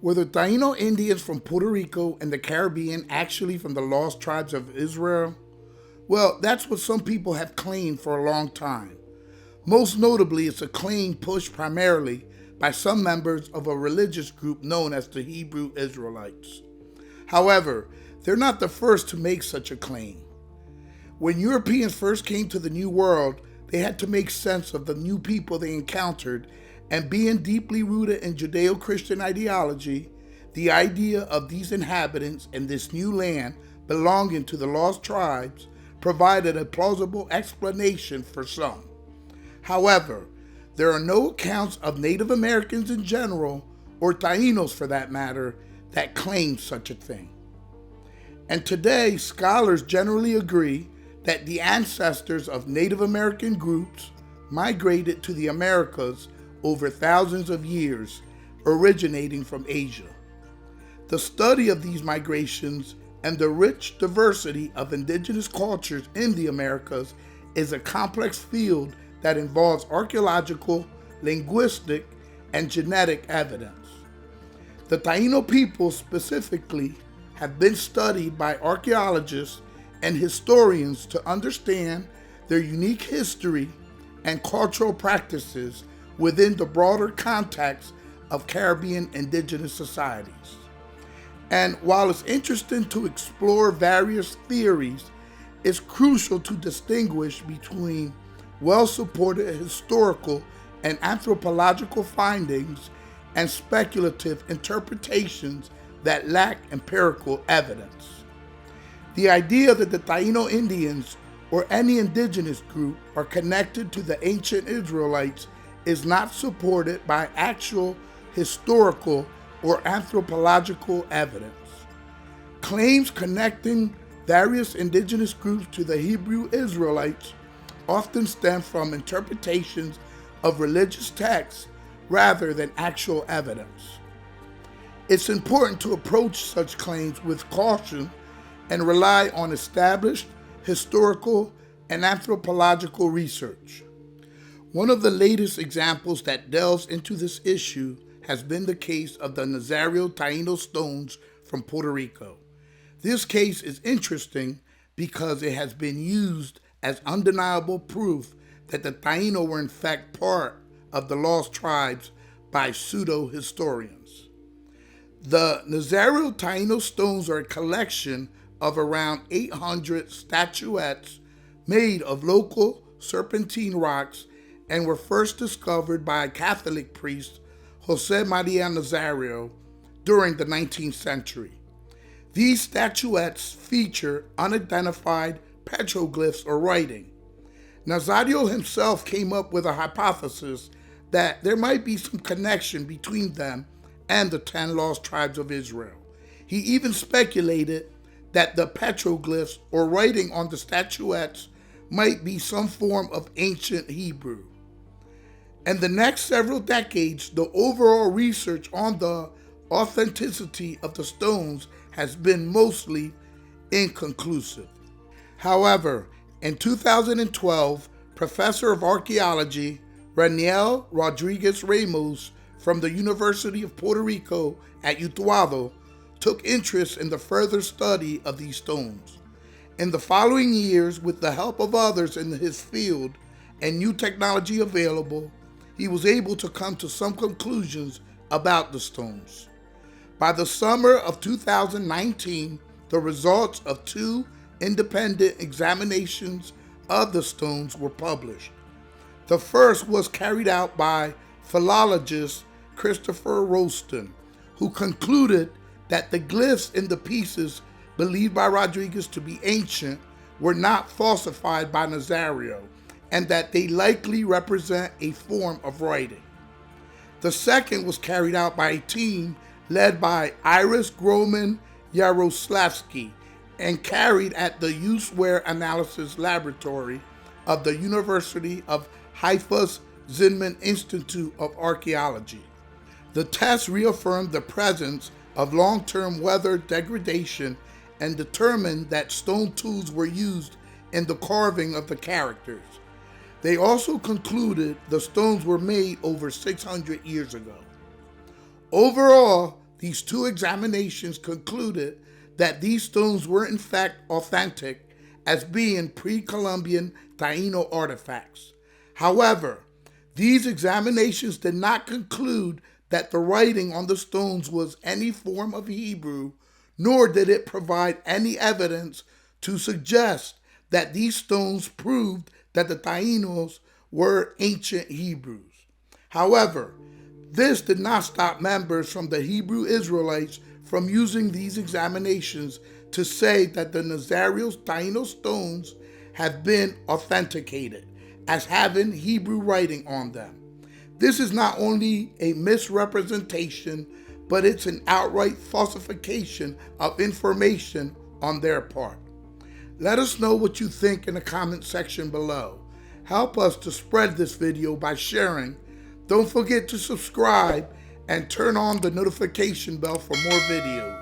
Were the Taino Indians from Puerto Rico and the Caribbean actually from the lost tribes of Israel? Well, that's what some people have claimed for a long time. Most notably, it's a claim pushed primarily by some members of a religious group known as the Hebrew Israelites. However, they're not the first to make such a claim. When Europeans first came to the New World, they had to make sense of the new people they encountered, and being deeply rooted in Judeo-Christian ideology, the idea of these inhabitants in this new land belonging to the lost tribes provided a plausible explanation for some. However, there are no accounts of Native Americans in general, or Tainos for that matter, that claim such a thing. And today, scholars generally agree that the ancestors of Native American groups migrated to the Americas over thousands of years, originating from Asia. The study of these migrations and the rich diversity of indigenous cultures in the Americas is a complex field that involves archaeological, linguistic, and genetic evidence. The Taino people specifically have been studied by archaeologists and historians to understand their unique history and cultural practices within the broader context of Caribbean indigenous societies. And while it's interesting to explore various theories, it's crucial to distinguish between well-supported historical and anthropological findings and speculative interpretations that lack empirical evidence. The idea that the Taino Indians or any indigenous group are connected to the ancient Israelites is not supported by actual historical or anthropological evidence. Claims connecting various indigenous groups to the Hebrew Israelites often stem from interpretations of religious texts rather than actual evidence. It's important to approach such claims with caution and rely on established historical and anthropological research. One of the latest examples that delves into this issue has been the case of the Nazario Taino stones from Puerto Rico. This case is interesting because it has been used as undeniable proof that the Taino were in fact part of the lost tribes by pseudo-historians. The Nazario Taino stones are a collection of around 800 statuettes made of local serpentine rocks and were first discovered by a Catholic priest, Jose Maria Nazario, during the 19th century. These statuettes feature unidentified petroglyphs or writing. Nazario himself came up with a hypothesis that there might be some connection between them and the 10 lost tribes of Israel. He even speculated that the petroglyphs or writing on the statuettes might be some form of ancient Hebrew. In the next several decades, the overall research on the authenticity of the stones has been mostly inconclusive. However, in 2012, Professor of Archaeology Raniel Rodriguez Ramos from the University of Puerto Rico at Utuado took interest in the further study of these stones. In the following years, with the help of others in his field and new technology available, he was able to come to some conclusions about the stones. By the summer of 2019, the results of 2 independent examinations of the stones were published. The first was carried out by philologist Christopher Rolston, who concluded that the glyphs in the pieces believed by Rodriguez to be ancient were not falsified by Nazario, and that they likely represent a form of writing. The second was carried out by a team led by Iris Groman Yaroslavsky and carried at the Useware Analysis Laboratory of the University of Haifa's Zinman Institute of Archaeology. The test reaffirmed the presence of long-term weather degradation and determined that stone tools were used in the carving of the characters. They also concluded the stones were made over 600 years ago. Overall, These two examinations concluded that these stones were in fact authentic as being pre-Columbian Taino artifacts. However, these examinations did not conclude that the writing on the stones was any form of Hebrew, nor did it provide any evidence to suggest that these stones proved that the Taínos were ancient Hebrews. However, this did not stop members from the Hebrew Israelites from using these examinations to say that the Nazario Taino stones have been authenticated as having Hebrew writing on them. This is not only a misrepresentation, but it's an outright falsification of information on their part. Let us know what you think in the comment section below. Help us to spread this video by sharing. Don't forget to subscribe and turn on the notification bell for more videos.